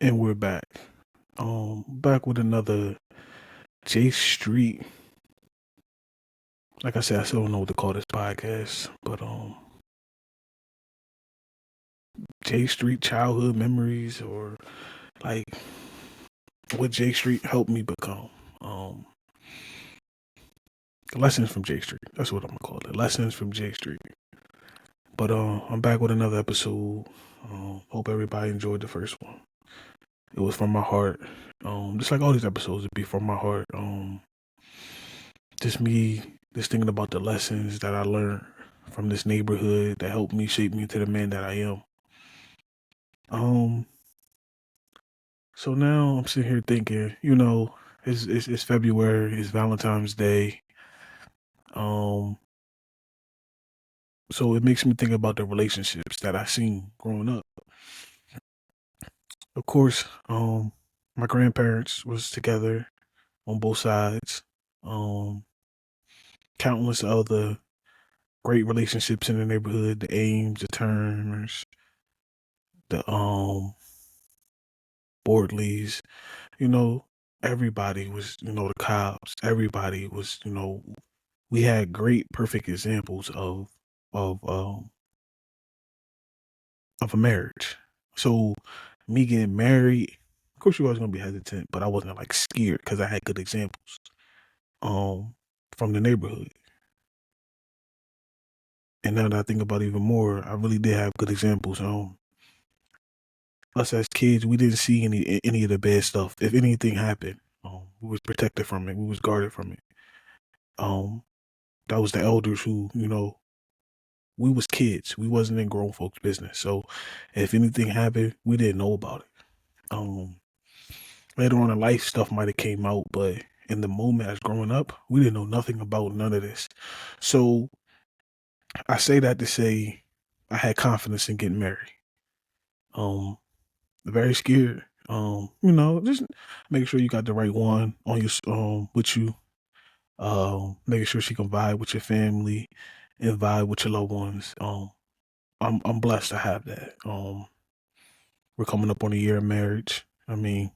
And we're back. Back with another J Street. Like I said, I still don't know what to call this podcast, but J Street childhood memories, or like what J Street helped me become. Um Lessons from J Street. That's what I'm gonna call it. Lessons from J Street. But I'm back with another episode. Hope everybody enjoyed the first one. It was from my heart. Just like all these episodes, it'd be from my heart. Just me, just thinking about the lessons that I learned from this neighborhood that helped me shape me into the man that I am. Um, so now I'm sitting here thinking, it's February, it's Valentine's Day. Um, so it makes me think about the relationships that I seen growing up. Of course, my grandparents was together on both sides. Um, Countless other great relationships in the neighborhood, the Ames, the Turners, the Bordleys, you know, everybody was, the cops, everybody was, we had great, perfect examples of, um, of a marriage. So me getting married, of course you always gonna be hesitant, but I wasn't like scared because I had good examples, um, from the neighborhood. And now that I think about it even more, I really did have good examples. Us as kids, we didn't see any of the bad stuff. If anything happened, we was protected from it. We was guarded from it. Um, that was the elders who, we was kids. We wasn't in grown folks' business. So if anything happened, we didn't know about it. Um, Later on in life, stuff might have came out, but in the moment as growing up, we didn't know nothing about none of this. So I say that to say I had confidence in getting married. Um, Very scared. Just make sure you got the right one on your with you. Making sure she can vibe with your family and vibe with your loved ones. I'm blessed to have that. We're coming up on a year of marriage. I mean,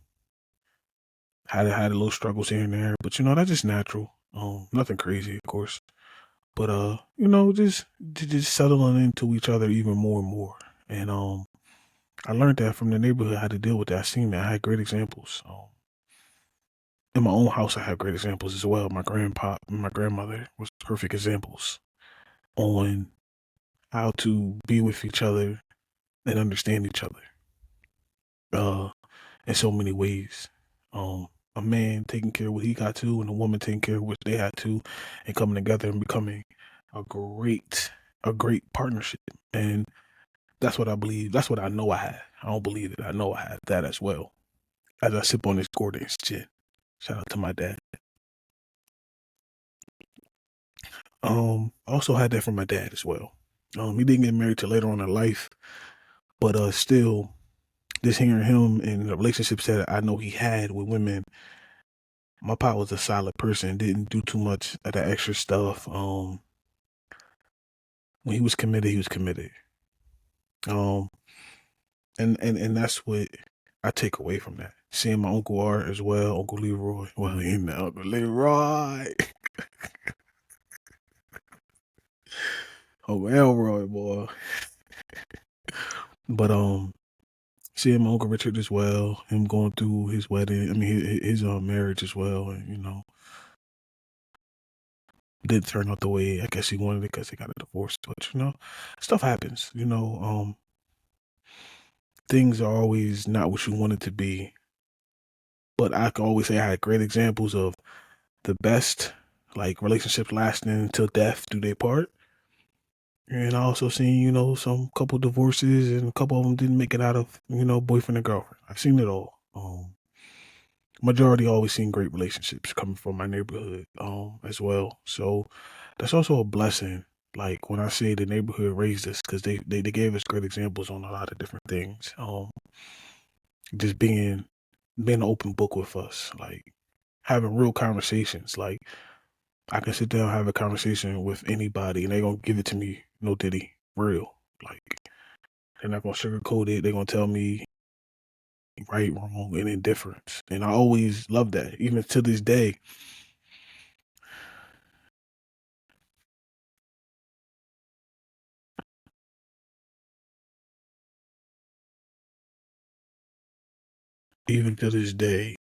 had a little struggles here and there, but that's just natural. Nothing crazy, of course. But just settling into each other even more and more. And I learned that from the neighborhood how to deal with that. I seen that. I had great examples. In my own house, I have great examples as well. My grandpa and my grandmother was perfect examples on how to be with each other and understand each other. Uh, in so many ways. A man taking care of what he got to, and a woman taking care of what they had to, and coming together and becoming a great, a great partnership. And that's what I believe. That's what I know I had. I don't believe it. I know I had that as well. As I sip on this Gordon's gin. Shout out to my dad. I also had that from my dad as well. He didn't get married till later on in life, but still, just hearing him and the relationships that I know he had with women, my pop was a solid person. Didn't do too much of that extra stuff. When he was committed, he was committed. Um, and that's what I take away from that. Seeing my Uncle Art as well, Uncle Leroy. Well, Uncle Leroy. Oh, Elroy, boy. But seeing my Uncle Richard as well, him going through his wedding, I mean his marriage as well, and did turn out the way I guess he wanted it because they got a divorce. But stuff happens. Things are always not what you want it to be. But I can always say I had great examples of the best like relationships lasting until death do they part. And I also seen, some couple divorces and a couple of them didn't make it out of, boyfriend and girlfriend. I've seen it all. Majority always seen great relationships coming from my neighborhood, as well. So that's also a blessing. Like when I say the neighborhood raised us, because they gave us great examples on a lot of different things. Just being an open book with us, like having real conversations. Like I can sit down and have a conversation with anybody, and they're gonna give it to me, no diddy, real. Like they're not gonna sugarcoat it. They're gonna tell me right, wrong, and indifference. And I always love that, even to this day. Even to this day,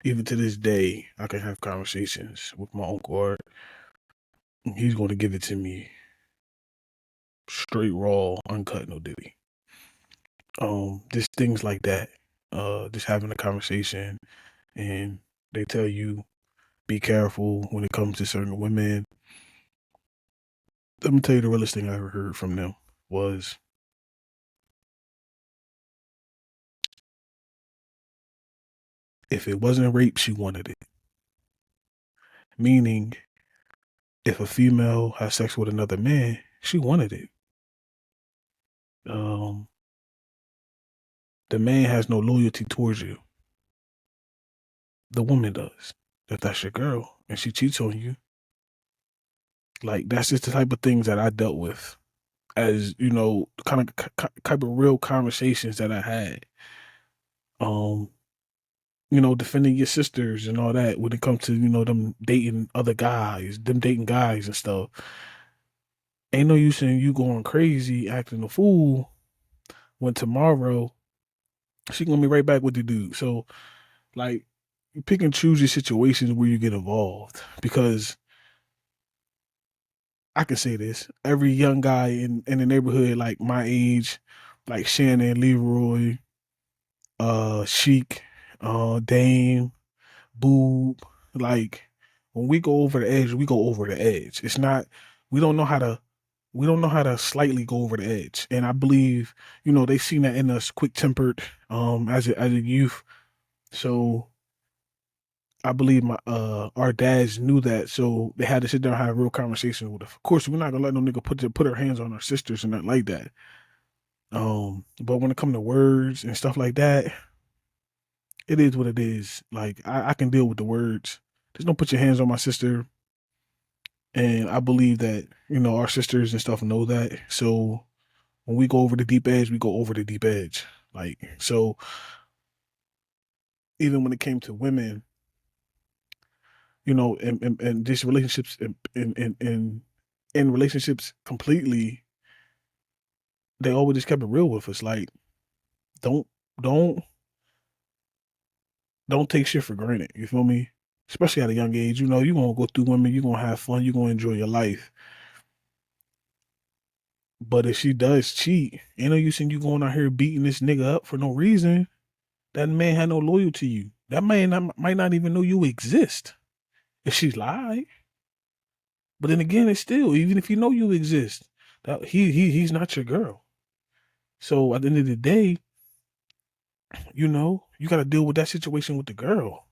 even to this day, I can have conversations with my uncle. He's going to give it to me straight, raw, uncut, no diddy. Just things like that. Just having a conversation, and they tell you be careful when it comes to certain women. Let me tell you the realest thing I ever heard from them was if it wasn't rape, she wanted it. Meaning, if a female has sex with another man, she wanted it. Um, the man has no loyalty towards you. The woman does. If that's your girl and she cheats on you, like that's just the type of things that I dealt with, as you know, type of real conversations that I had. Um, defending your sisters and all that when it comes to them dating other guys, them dating guys and stuff. Ain't no use in you going crazy, acting a fool when tomorrow she gonna be right back with the dude. So like, you pick and choose your situations where you get involved because I can say this: every young guy in the neighborhood, like my age, like Shannon, Leroy, Sheik, Dame, Boob, like when we go over the edge, we go over the edge. It's not we don't know how to we don't know how to slightly go over the edge. And I believe, they seen that in us quick tempered as a youth. So I believe my our dads knew that, so they had to sit down and have a real conversation with us. Of course, we're not gonna let no nigga put her hands on our sisters and nothing like that. But when it come to words and stuff like that, it is what it is. Like I can deal with the words. Just don't put your hands on my sister. And I believe that, our sisters and stuff know that. So when we go over the deep edge, we go over the deep edge. Like, so even when it came to women, and these relationships in relationships completely, they always just kept it real with us. Like, don't don't don't take shit for granted. You feel me? Especially at a young age, you're gonna go through women, you're gonna have fun, you're gonna enjoy your life. But if she does cheat, ain't no use in you going out here beating this nigga up for no reason. That man had no loyalty to you. That man might not even know you exist if she lied. But then again, it's still, even if you know you exist, that he's not your girl. So at the end of the day, you got to deal with that situation with the girl.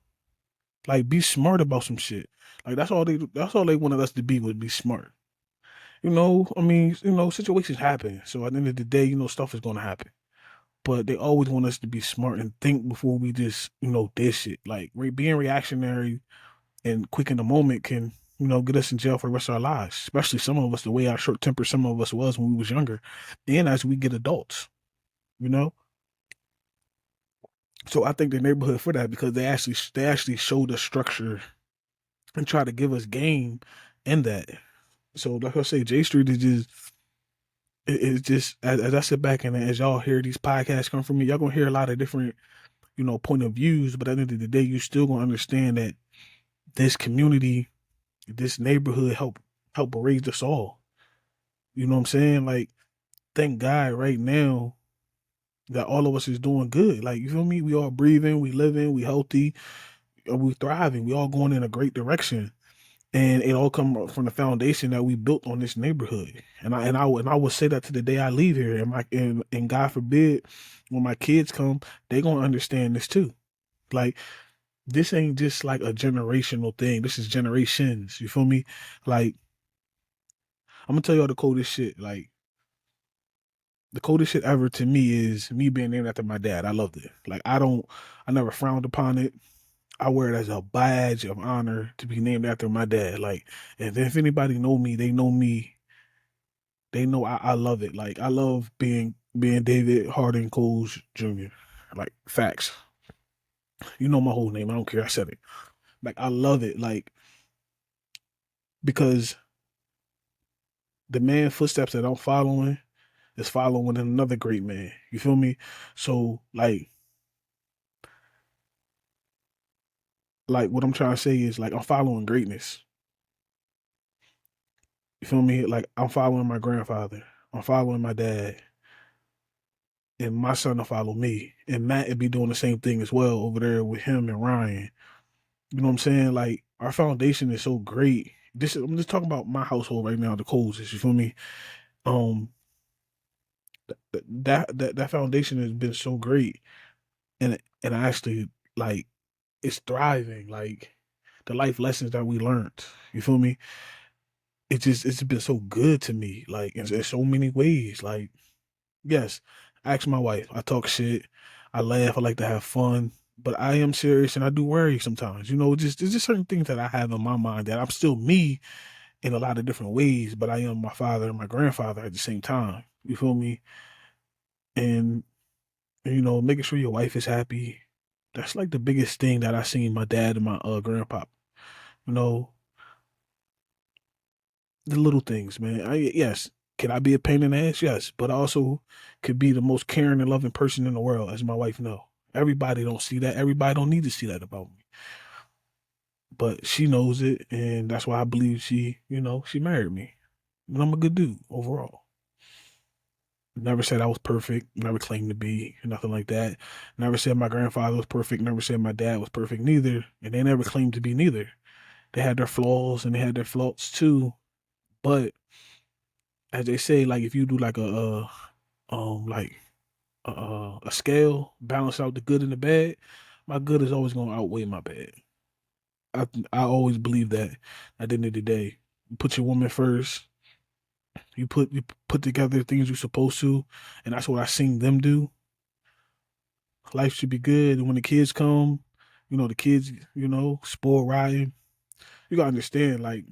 Like, be smart about some shit. Like that's all they wanted us to be, was be smart. I mean, situations happen. So at the end of the day, stuff is gonna happen. But they always want us to be smart and think before we just, dish it. Like, being reactionary and quick in the moment can, get us in jail for the rest of our lives. Especially some of us, the way our short temper some of us was when we was younger, and as we get adults, you know. So I think the neighborhood for that, because they actually showed us structure and try to give us game in that. So like I say, J Street is just it's just as I sit back and as y'all hear these podcasts come from me, y'all gonna hear a lot of different, point of views. But at the end of the day, you still gonna understand that this community, this neighborhood help raise us all. You know what I'm saying? Like, thank God right now that all of us is doing good. Like, you feel me? We all breathing, we living, we healthy, we thriving. We all going in a great direction. And it all come from the foundation that we built on this neighborhood. And I would say that to the day I leave here. And God forbid, when my kids come, they gonna understand this too. Like, this ain't just like a generational thing. This is generations. You feel me? Like, I'm gonna tell y'all the coldest shit. Like, the coldest shit ever to me is me being named after my dad. I loved it. Like, I never frowned upon it. I wear it as a badge of honor to be named after my dad. Like, and if anybody know me, they know me. They know I love it. Like, I love being being David Harding Coles Jr. Like facts. You know my whole name. I don't care. I said it. Like I love it. Like because the man footsteps that I'm following is following another great man. You feel me? So like what I'm trying to say is like I'm following greatness. You feel me? Like I'm following my grandfather. I'm following my dad. And my son will follow me. And Matt will be doing the same thing as well over there with him and Ryan. You know what I'm saying? Like our foundation is so great. I'm just talking about my household right now, the Coles, you feel me? Um that foundation has been so great. And I actually like it's thriving. Like the life lessons that we learned. You feel me? It's been so good to me. Like in so many ways. Like yes, I ask my wife. I talk shit. I laugh. I like to have fun. But I am serious and I do worry sometimes. You know, just there's just certain things that I have in my mind that I'm still me in a lot of different ways, but I am my father and my grandfather at the same time. You feel me? And you know, making sure your wife is happy. That's like the biggest thing that I seen my dad and my grandpa. You know, the little things, man. Yes, can I be a pain in the ass? Yes, but I also could be the most caring and loving person in the world, as my wife know. Everybody don't see that. Everybody don't need to see that about me. But she knows it, and that's why I believe she married me. And I'm a good dude overall. Never said I was perfect. Never claimed to be. Nothing like that. Never said my grandfather was perfect. Never said my dad was perfect neither. And they never claimed to be neither. They had their flaws and they had their faults too. But as they say, like if you do like like a scale, balance out the good and the bad, my good is always gonna outweigh my bad. I always believe that at the end of the day. You put your woman first. You put together things you're supposed to, and that's what I seen them do. Life should be good. And when the kids come, the kids, spoil riding. You gotta understand, like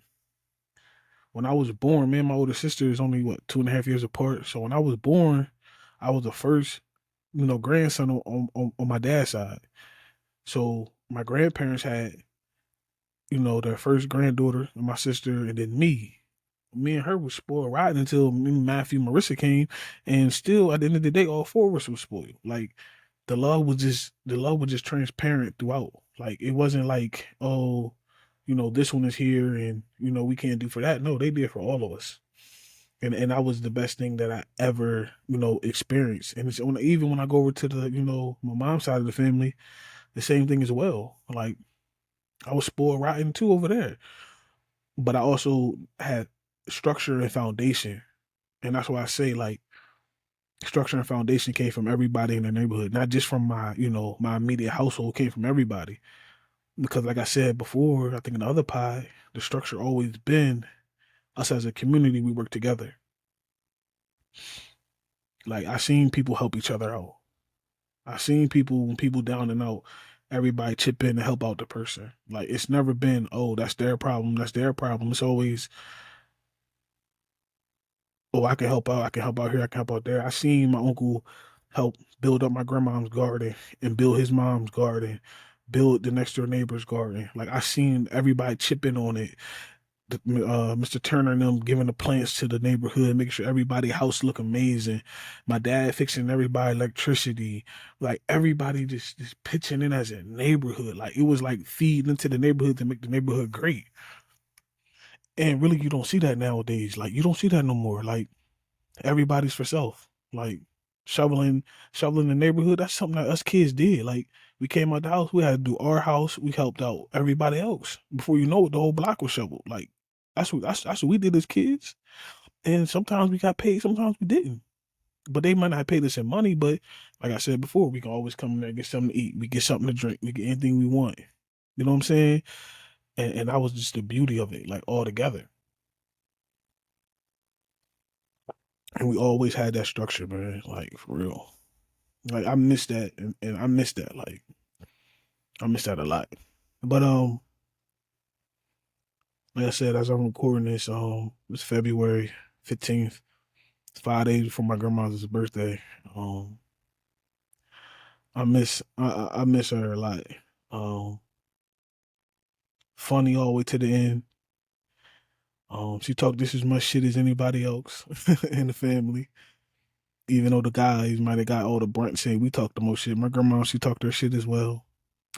when I was born, me and my older sister is only what 2.5 years apart. So when I was born, I was the first, grandson on my dad's side. So my grandparents had, their first granddaughter and my sister, and then me. Me and her was spoiled rotten until me, Matthew, Marissa came, and still at the end of the day, all four of us were spoiled. Like the love was just transparent throughout. Like it wasn't like, oh, this one is here and we can't do for that. No, they did for all of us. And that was the best thing that I ever, experienced. And even when I go over to the, my mom's side of the family, the same thing as well. Like I was spoiled rotten too over there. But I also had structure and foundation. And that's why I say like structure and foundation came from everybody in the neighborhood, not just from my immediate household, came from everybody. Because like I said before, I think in the other pie, the structure always been us as a community, we work together. Like I seen people help each other out. I seen people when people down and out, everybody chip in and help out the person. Like it's never been, oh, that's their problem, that's their problem. It's always, oh, I can help out, I can help out here, I can help out there. I seen my uncle help build up my grandmom's garden and build his mom's garden, build the next door neighbor's garden. Like I seen everybody chip in on it. Mr. Turner and them giving the plants to the neighborhood, making sure everybody house look amazing. My dad fixing everybody electricity. Like everybody just pitching in as a neighborhood. Like it was like feeding into the neighborhood to make the neighborhood great. And really you don't see that nowadays. Like you don't see that no more. Like everybody's for self. Like shoveling shoveling the neighborhood, that's something that us kids did. Like we came out the house, we had to do our house, we helped out everybody else. Before you know it, the whole block was shoveled. Like that's what we did as kids. And sometimes we got paid, sometimes we didn't. But they might not pay us in money, but like I said before, we can always come in there and get something to eat. We get something to drink. We get anything we want. You know what I'm saying? And that was just the beauty of it, like all together. And we always had that structure, man. Like for real. Like I miss that, and I miss that. Like I miss that a lot. But like I said, as I'm recording this, it's February 15th. It's 5 days before my grandmother's birthday. Um, I miss her a lot. Um, Funny all the way to the end. She talked just as much shit as anybody else in the family. Even though the guys might have got all the brunt saying we talked the most shit. My grandma, she talked her shit as well.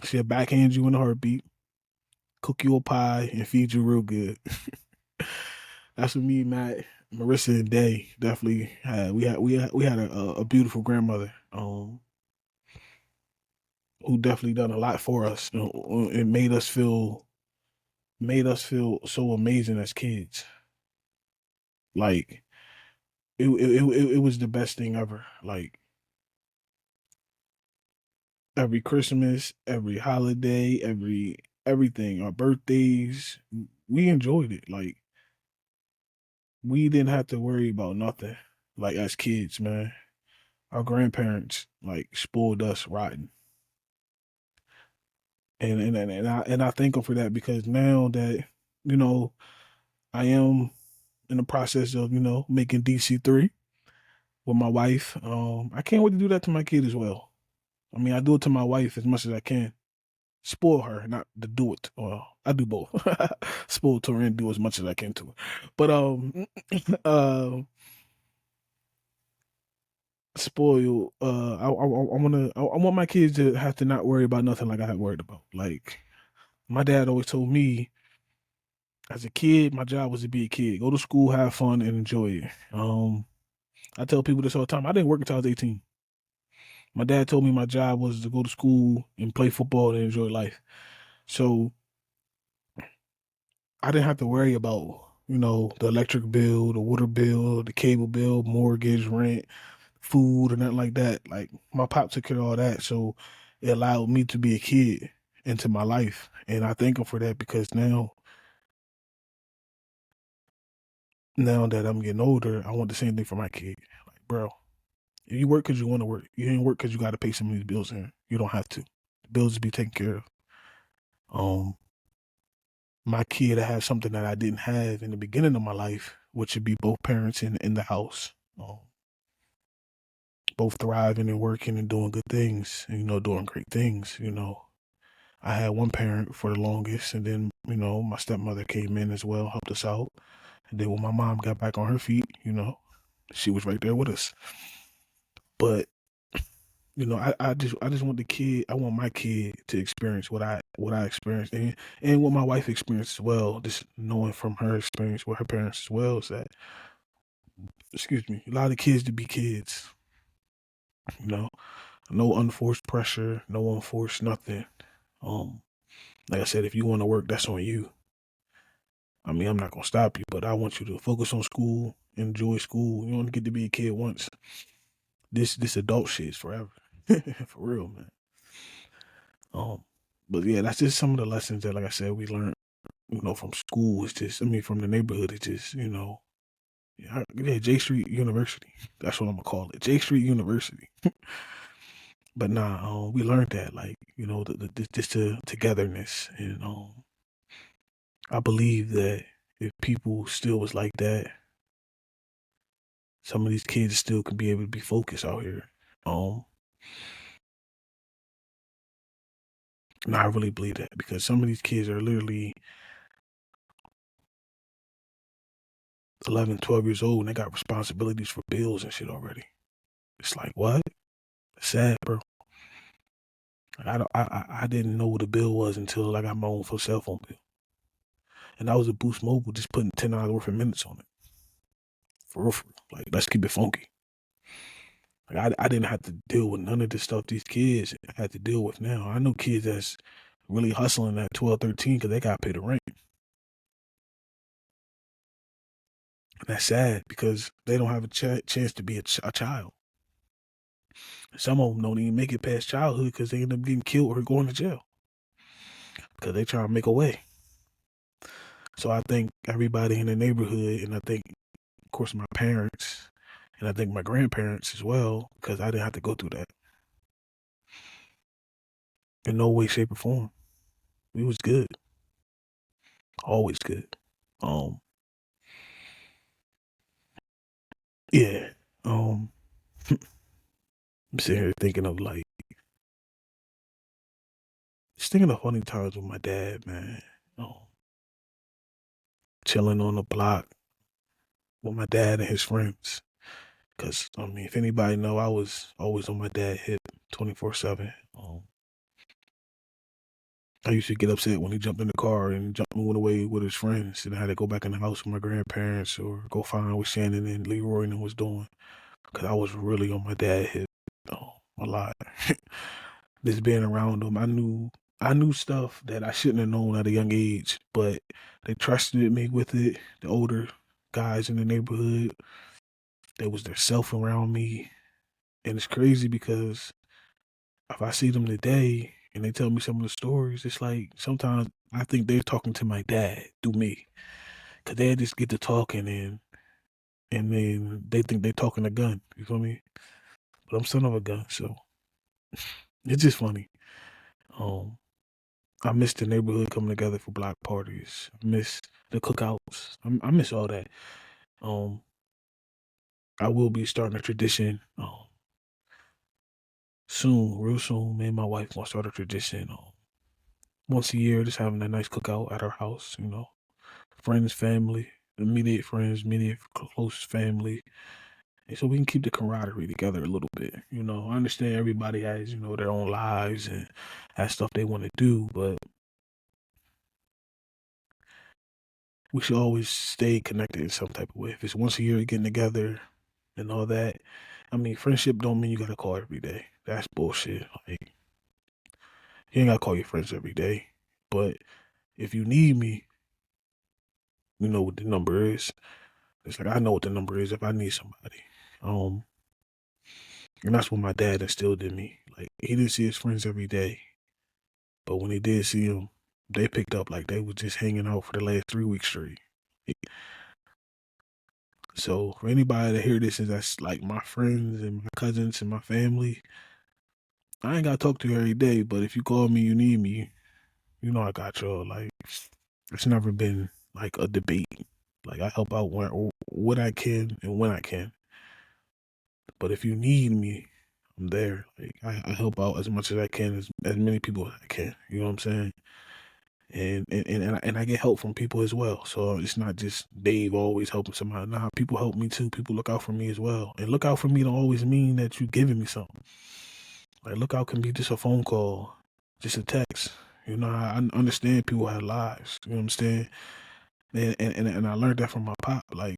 She'll backhand you in a heartbeat, cook you a pie, and feed you real good. That's what me, Matt, Marissa, and Day definitely had. We had a beautiful grandmother. Who definitely done a lot for us. It made us feel so amazing as kids. Like it was the best thing ever. Like every Christmas, every holiday, everything, our birthdays, we enjoyed it. Like we didn't have to worry about nothing. Like as kids, man, our grandparents like spoiled us rotten, and I thank them for that because now that you know I am in the process of making DC 3 with my wife. I can't wait to do that to my kid as well. I mean, I do it to my wife as much as I can. Spoil her, not to do it. Well, I do both. Spoil to her and do as much as I can to her. But uh, spoil. I want my kids to have to not worry about nothing like I had worried about. Like my dad always told me, as a kid, my job was to be a kid, go to school, have fun, and enjoy it. I tell people this all the time. I didn't work until I was 18. My dad told me my job was to go to school and play football and enjoy life. So I didn't have to worry about, the electric bill, the water bill, the cable bill, mortgage, rent, food, or nothing like that. Like my pop took care of all that. So it allowed me to be a kid into my life. And I thank him for that because now that I'm getting older, I want the same thing for my kid. Like, bro, if you work because you want to work, you ain't work because you got to pay some of these bills here. You don't have to. The bills will be taken care of. Um, my kid to have something that I didn't have in the beginning of my life, which would be both parents in the house, both thriving and working and doing good things, and, doing great things. I had one parent for the longest, and then my stepmother came in as well, helped us out, and then when my mom got back on her feet, she was right there with us. But I just want the kid. I want my kid to experience what I experienced, and what my wife experienced as well. Just knowing from her experience with her parents as well is that, excuse me, a lot of kids to be kids. You know, no unforced pressure, no unforced nothing. Um, like I said, if you want to work, that's on you. I mean, I'm not gonna stop you, but I want you to focus on school, enjoy school. You only get to be a kid once. This adult shit is forever, for real, man. Um, but yeah, that's just some of the lessons that, like I said, we learned, from school. It's just, I mean, from the neighborhood. It's just, yeah, J Street University. That's what I'm gonna call it, J Street University. But nah, we learned that, like, just the togetherness, and I believe that if people still was like that, some of these kids still could be able to be focused out here. Um, and I really believe that because some of these kids are literally 11, 12 years old and they got responsibilities for bills and shit already. It's like, what? It's sad, bro. I didn't know what a bill was until I got my own full cell phone bill, and that was a Boost Mobile, just putting $10 worth of minutes on it. For real, for real. Like, let's keep it funky. Like, I didn't have to deal with none of the stuff these kids had to deal with now. I know kids that's really hustling at 12, 13 because they got to pay the rent. And that's sad because they don't have a chance to be a child. Some of them don't even make it past childhood because they end up getting killed or going to jail because they try to make a way. So I think everybody in the neighborhood, and I think, of course, my parents, and I think my grandparents as well, because I didn't have to go through that in no way, shape, or form. We was good, always good. Um, Yeah. Um, I'm sitting here thinking of like just thinking of funny times with my dad, man. Um, chilling on the block with my dad and his friends. Cause I mean, if anybody know, I was always on my dad's hip, 24/7. I used to get upset when he jumped in the car and jumped moving away with his friends, and I had to go back in the house with my grandparents or go find what Shannon and Leroy and them was doing. Cause I was really on my dad's hip, a lot. Just being around them, I knew stuff that I shouldn't have known at a young age, but they trusted me with it. The older guys in the neighborhood, there was their self around me, and it's crazy because if I see them today and they tell me some of the stories, it's like sometimes I think they're talking to my dad through me, cause they just get to talking and then they think they're talking a gun. You feel me? But I'm son of a gun, so it's just funny. Um, I miss the neighborhood coming together for block parties. I miss the cookouts. I miss all that. Um, I will be starting a tradition. Soon, real soon. Me and my wife gonna start a tradition. Once a year, just having a nice cookout at our house. Friends, family, immediate friends, immediate close family, and so we can keep the camaraderie together a little bit. I understand everybody has their own lives and has stuff they want to do, but we should always stay connected in some type of way. If it's once a year getting together and all that, I mean, friendship don't mean you gotta call every day. That's bullshit. Like, you ain't gotta call your friends every day, but if you need me, you know what the number is. It's like I know what the number is if I need somebody. Um, And that's what my dad instilled in me. Like he didn't see his friends every day, but when he did see them, they picked up like they was just hanging out for the last 3 weeks straight. So for anybody to hear this, is that's like my friends and my cousins and my family. I ain't gotta talk to you every day, but if you call me, you need me, you know I got y'all. Like it's never been like a debate. Like I help out what I can and when I can. But if you need me, I'm there. Like I help out as much as I can, as many people as I can. You know what I'm saying? And I get help from people as well. So it's not just Dave always helping somebody. Nah, people help me too. People look out for me as well. And look out for me don't always mean that you giving me something. Like look out can be just a phone call, just a text. I understand people have lives. You know what I'm saying? And I learned that from my pop. Like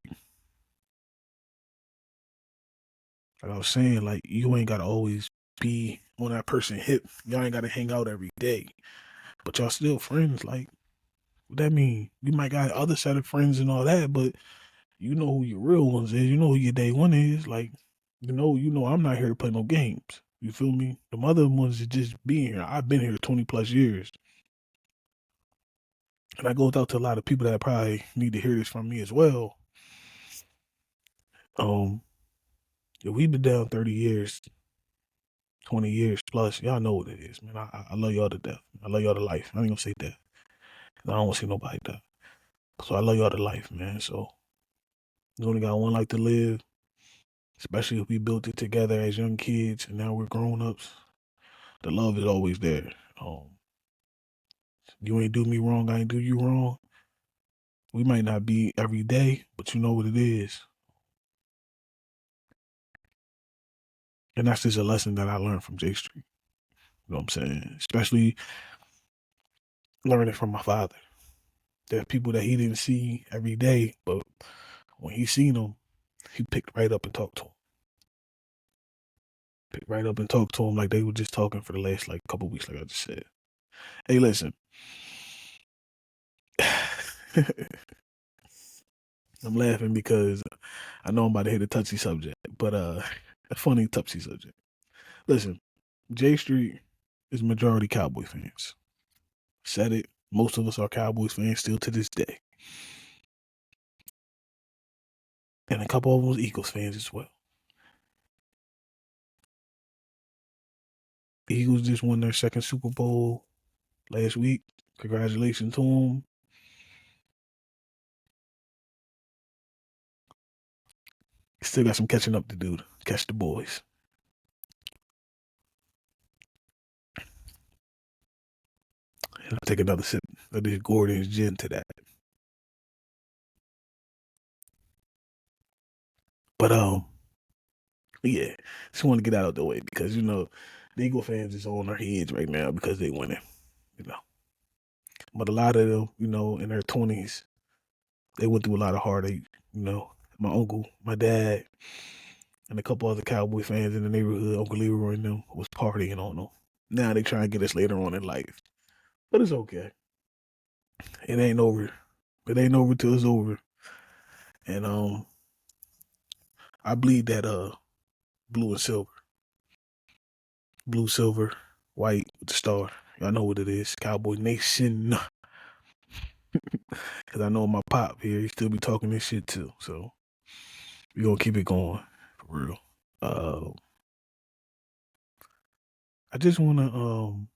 I was saying, like you ain't gotta always be on that person hip. Y'all ain't gotta hang out every day. But y'all still friends. Like what that mean? You might got other set of friends and all that, but you know who your real ones is. You know who your day one is. Like, I'm not here to play no games. You feel me? The other ones is just being here. I've been here 20 plus years. And I go out to a lot of people that probably need to hear this from me as well. Um, if we've been down 30 years, 20 years plus, y'all know what it is, man. I love y'all to death. I love y'all to life. I ain't gonna say death. I don't want to see nobody die. So I love y'all to life, man. So you only got one life to live, especially if we built it together as young kids and now we're grown ups. The love is always there. You ain't do me wrong, I ain't do you wrong. We might not be every day, but you know what it is. And that's just a lesson that I learned from J Street. You know what I'm saying? Especially learning from my father. There are people that he didn't see every day, but when he seen them, he picked right up and talked to him. Picked right up and talked to him like they were just talking for the last like couple weeks, like I just said. Hey, listen. I'm laughing because I know I'm about to hit a touchy subject, but a funny touchy subject. Listen, J Street is majority Cowboy fans. Said it. Most of us are Cowboys fans still to this day. And a couple of them was Eagles fans as well. The Eagles just won their second Super Bowl last week. Congratulations to them. Still got some catching up to do to catch the boys. And I'll take another sip of this Gordon's gin to that. But yeah, just want to get out of the way because the Eagle fans is on their heads right now because they winning, you know. But a lot of them, in their 20s, they went through a lot of heartache. You know, my uncle, my dad, and a couple other Cowboy fans in the neighborhood, Uncle Leroy and them, was partying on them. Now they try and get us later on in life, but it's okay. It ain't over. It ain't over till it's over. And I bleed that blue and silver, blue, silver, white with the star. Y'all know what it is, Cowboy Nation. Cause I know my pop here, he still be talking this shit too. So we gonna keep it going for real. Uh, I just wanna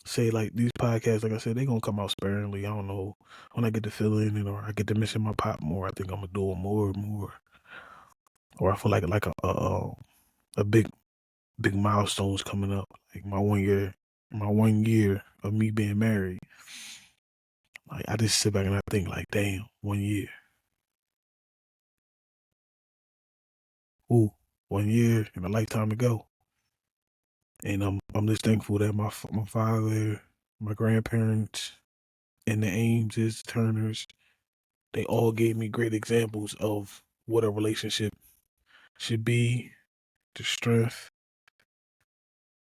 say like these podcasts, like I said, they gonna come out sparingly. I don't know when I get to feeling it or I get to missing my pop more. I think I'm gonna do it more and more. Or I feel like a big milestones coming up, like my 1 year of me being married. Like I just sit back and I think like, damn, 1 year. Ooh, 1 year and a lifetime to go. And I'm just thankful that my father, my grandparents, and the Ameses, Turners, they all gave me great examples of what a relationship should be, the strength,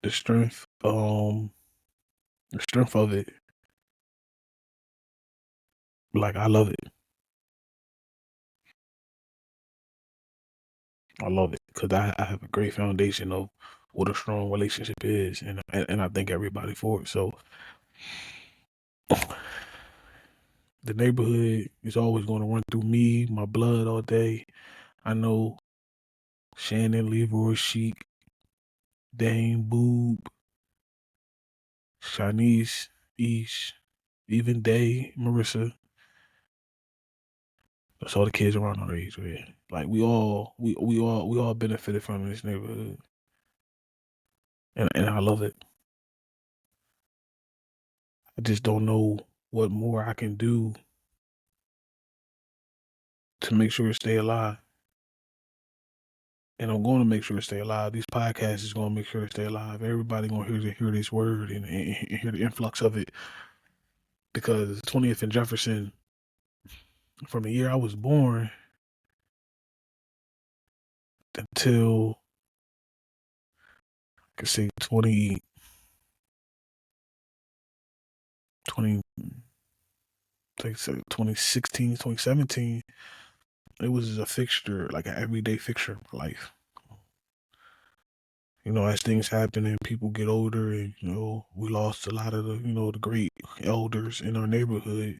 the strength, the strength of it. Like I love it. I love it because I have a great foundation of what a strong relationship is, and I thank everybody for it. So the neighborhood is always going to run through me, my blood all day. I know Shannon, Leroy, Sheik, Dame, Boob, Shanice, Ish, even Day, Marissa. That's all the kids around our age, man. Like we all benefited from this neighborhood, and I love it. I just don't know what more I can do to make sure it stay alive. And I'm going to make sure it stay alive. These podcasts is going to make sure it stay alive. Everybody going to hear this word and hear the influx of it because 20th and Jefferson, from the year I was born until I could say 20, like 2016, 2017, it was a fixture, like an everyday fixture of my life. As things happen and people get older and, we lost a lot of the great elders in our neighborhood.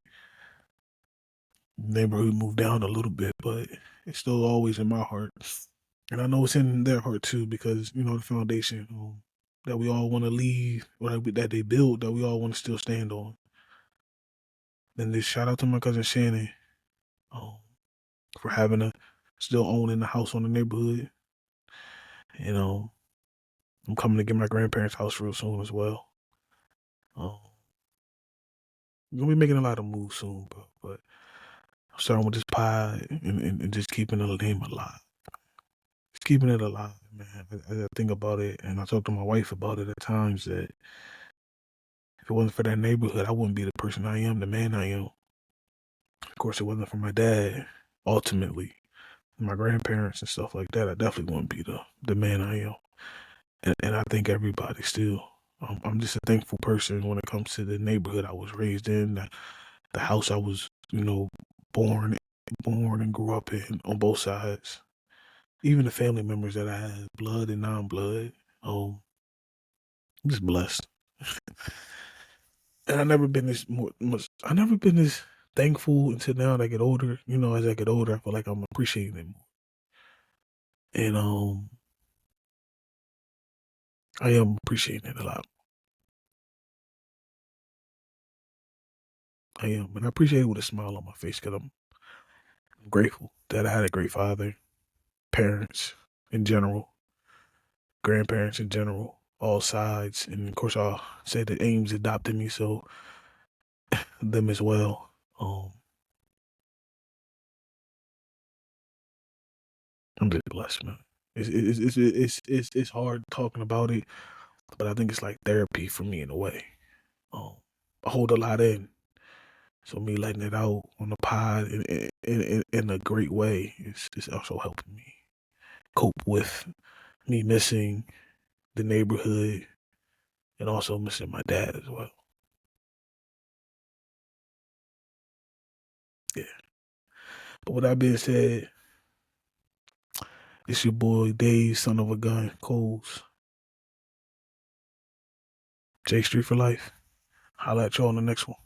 Neighborhood moved down a little bit, but it's still always in my heart. And I know it's in their heart too, because, the foundation that we all want to leave, or that they built, that we all want to still stand on. Then this shout out to my cousin Shannon um, for having still owning the house on the neighborhood. And I'm coming to get my grandparents' house real soon as well. Um, we're gonna be making a lot of moves soon, but I'm starting with this pod and just keeping the name alive. Just keeping it alive, man. I think about it, and I talk to my wife about it at times that if it wasn't for that neighborhood, I wouldn't be the person I am, the man I am. Of course, it wasn't for my dad, ultimately, my grandparents and stuff like that. I definitely wouldn't be the man I am. And I think everybody still. I'm just a thankful person when it comes to the neighborhood I was raised in, the house I was, born born and grew up in on both sides. Even the family members that I had, blood and non-blood. I'm just blessed. And I never been this much. I never been this thankful until now that I get older. As I get older, I feel like I'm appreciating it more. And I am appreciating it a lot. I am, and I appreciate it with a smile on my face because I'm grateful that I had a great father. parents in general, grandparents in general, all sides, and of course I'll say that Ames adopted me, so them as well. I'm just blessed, man. It's hard talking about it, but I think it's like therapy for me in a way. Um, I hold a lot in, so me letting it out on the pod in a great way is also helping me cope with me missing the neighborhood and also missing my dad as well. Yeah. But with that being said, it's your boy Dave, son of a gun, Coles, J Street for life. Holla at y'all on the next one.